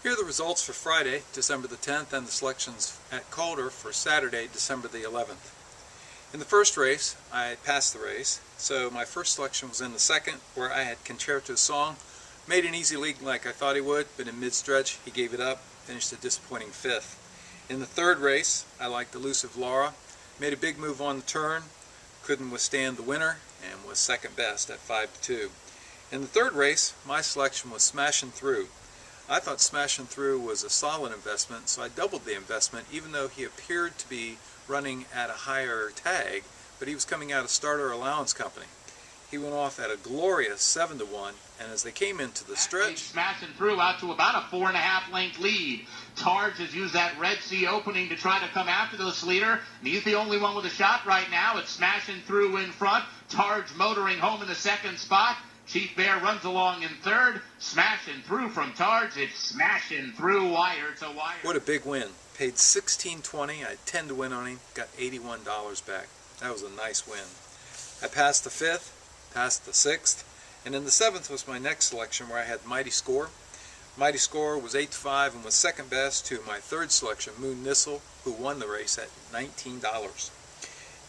Here are the results for Friday, December the 10th, and the selections at Calder for Saturday, December the 11th. In the first race, I passed the race, so my first selection was in the second, where I had Concerto's Song. Made an easy lead like I thought he would, but in mid-stretch he gave it up, finished a disappointing fifth. In the third race, I liked Elusive Laura. Made a big move on the turn, couldn't withstand the winner, and was second best at 5-2. In the third race, my selection was Smashin' Through. I thought Smashin' Through was a solid investment, so I doubled the investment, even though he appeared to be running at a higher tag, but he was coming out of Starter Allowance Company. He went off at a glorious 7-1, and as they came into the stretch, Smashin' Through out to about a 4.5 length lead. Targe has used that Red Sea opening to try to come after this leader, and he's the only one with a shot right now. It's Smashin' Through in front. Targe motoring home in the second spot. Chief Bear runs along in third. Smashin' Through from Targe. It's Smashin' Through wire to wire. What a big win. Paid $16.20. I had 10 to win on him. Got $81 back. That was a nice win. I passed the fifth, passed the sixth, and in the seventh was my next selection where I had Mighty Score. Mighty Score was 8-5 and was second best to my third selection, Moon Nissel, who won the race at $19.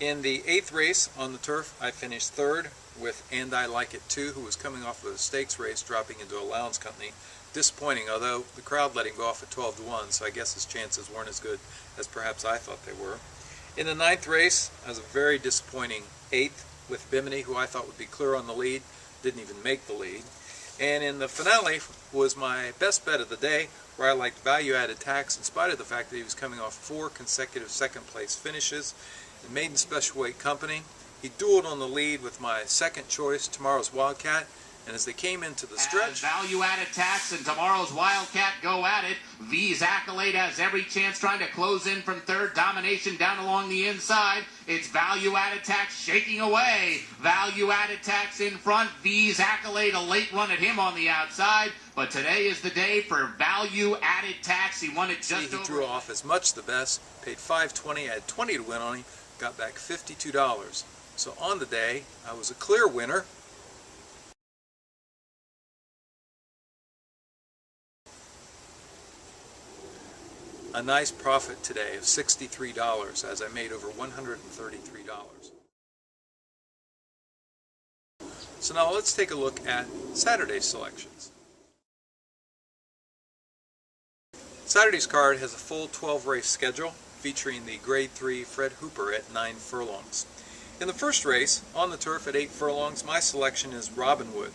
In the eighth race on the turf, I finished third with And I Like It Too, who was coming off of a stakes race, dropping into Allowance Company. Disappointing, although the crowd let him go off at 12-1, so I guess his chances weren't as good as perhaps I thought they were. In the ninth race, I was a very disappointing eighth with Bimini, who I thought would be clear on the lead, didn't even make the lead. And in the finale was my best bet of the day, where I liked Value Added Tax in spite of the fact that he was coming off 4 consecutive second-place finishes. In Maiden Special Weight Company, he dueled on the lead with my second choice, Tomorrow's Wildcat, and as they came into the stretch, Value Added Tax and Tomorrow's Wildcat go at it. V's Accolade has every chance trying to close in from third. Domination down along the inside. It's Value Added Tax shaking away. Value Added Tax in front. V's Accolade, a late run at him on the outside. But today is the day for Value Added Tax. He won it just over. He drew off as much the best, paid $5.20, I had 20 to win on him, got back $52. So on the day, I was a clear winner. A nice profit today of $63 as I made over $133. So now let's take a look at Saturday's selections. Saturday's card has a full 12-race schedule featuring the Grade 3 Fred Hooper at 9 furlongs. In the first race, on the turf at 8 furlongs, my selection is Robin Wood.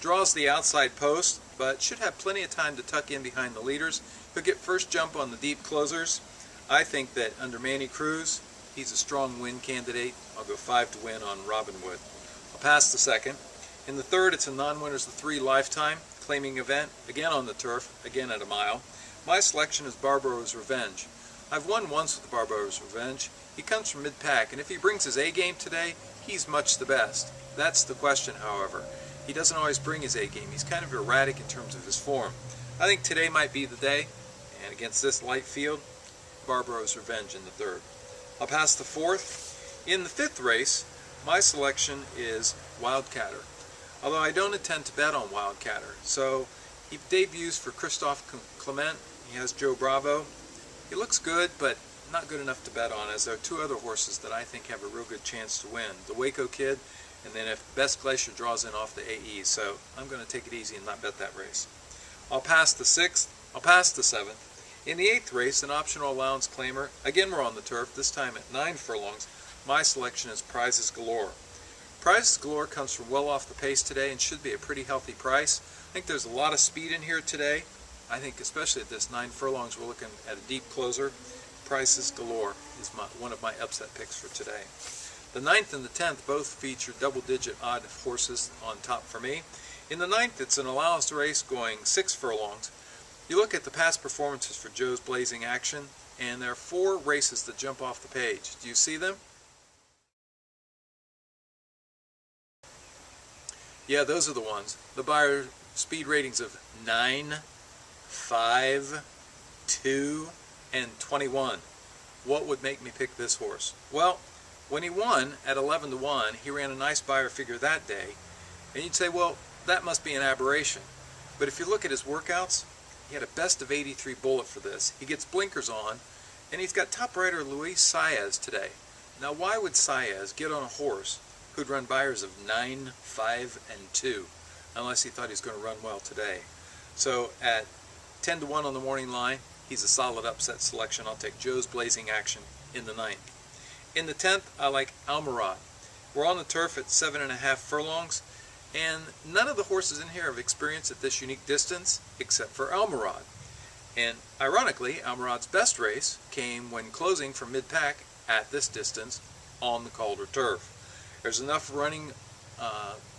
Draws the outside post, but should have plenty of time to tuck in behind the leaders. He'll get first jump on the deep closers. I think that under Manny Cruz, he's a strong win candidate. I'll go 5 to win on Robin Wood. I'll pass the second. In the third, it's a non-winners of 3 lifetime claiming event, again on the turf, again at a mile. My selection is Barbaro's Revenge. I've won once with Barbaro's Revenge. He comes from mid-pack, and if he brings his A-game today, he's much the best. That's the question, however. He doesn't always bring his A-game. He's kind of erratic in terms of his form. I think today might be the day, and against this light field, Barbaro's Revenge in the third. I'll pass the fourth. In the fifth race, my selection is Wildcatter. Although I don't intend to bet on Wildcatter, so he debuts for Christophe Clement. He has Joe Bravo. He looks good, but not good enough to bet on, as there are 2 other horses that I think have a real good chance to win. The Waco Kid, and then if Best Glacier draws in off the AE, so I'm going to take it easy and not bet that race. I'll pass the 6th, I'll pass the 7th. In the 8th race, an optional allowance claimer, again we're on the turf, this time at 9 furlongs, my selection is Prizes Galore. Prizes Galore comes from well off the pace today and should be a pretty healthy price. I think there's a lot of speed in here today. I think especially at this 9 furlongs, we're looking at a deep closer. Prizes Galore is one of my upset picks for today. The 9th and the 10th both feature double-digit odd horses on top for me. In the 9th, it's an allowance race going 6 furlongs. You look at the past performances for Joe's Blazing Action, and there are 4 races that jump off the page. Do you see them? Yeah, those are the ones. The Beyer speed ratings of 9, 5, 2, and 21. What would make me pick this horse? Well, when he won at 11-1, he ran a nice Beyer figure that day, and you'd say, well, that must be an aberration. But if you look at his workouts, He had a best of 83 bullet for this. He gets blinkers on, and he's got top rider Luis Saez today. Now, why would Saez get on a horse who'd run Beyers of 9, 5, and 2, unless he thought he was going to run well today? So at 10 to 1 on the morning line, he's a solid upset selection. I'll take Joe's Blazing Action in the 9th. In the 10th, I like Almirad. We're on the turf at 7.5 furlongs, and none of the horses in here have experience at this unique distance except for Almirad. And ironically, Almirad's best race came when closing from mid-pack at this distance on the Calder turf. There's enough running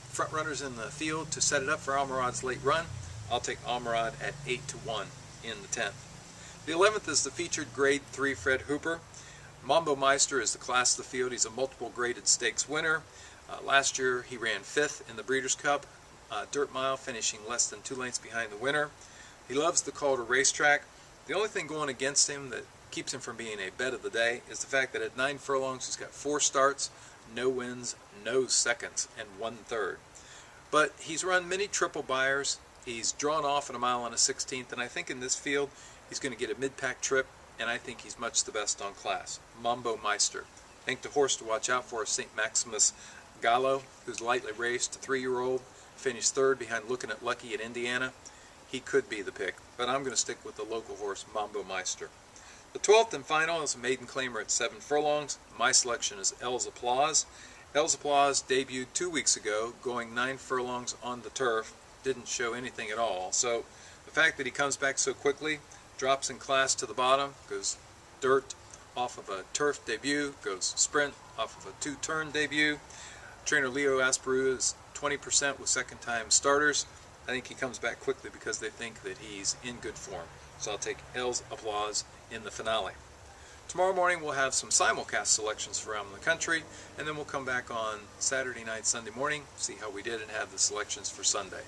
front runners in the field to set it up for Almirad's late run. I'll take Almirad at 8 to 1 in the 10th. The 11th is the featured Grade 3 Fred Hooper. Mambo Meister is the class of the field. He's a multiple graded stakes winner. Last year he ran 5th in the Breeders' Cup, dirt mile, finishing less than 2 lengths behind the winner. He loves the Calder racetrack. The only thing going against him that keeps him from being a bet of the day is the fact that at 9 furlongs he's got 4 starts, no wins, no seconds, and 1/3. But he's run many triple Beyers. He's drawn off in a mile on a 16th, and I think in this field he's going to get a mid-pack trip, and I think he's much the best on class. Mambo Meister. I think the horse to watch out for is St. Maximus Gallo, who's lightly raced, a 3-year-old, finished 3rd behind Looking at Lucky at Indiana. He could be the pick, but I'm going to stick with the local horse, Mambo Meister. The 12th and final is a maiden claimer at 7 furlongs. My selection is Elle's Applause. Elle's Applause debuted 2 weeks ago, going 9 furlongs on the turf. Didn't show anything at all. So the fact that he comes back so quickly, drops in class to the bottom, goes dirt off of a turf debut, goes sprint off of a 2-turn debut. Trainer Leo Asperu is 20% with second-time starters. I think he comes back quickly because they think that he's in good form. So I'll take Elle's Applause in the finale. Tomorrow morning we'll have some simulcast selections from around the country, and then we'll come back on Saturday night, Sunday morning, see how we did, and have the selections for Sunday.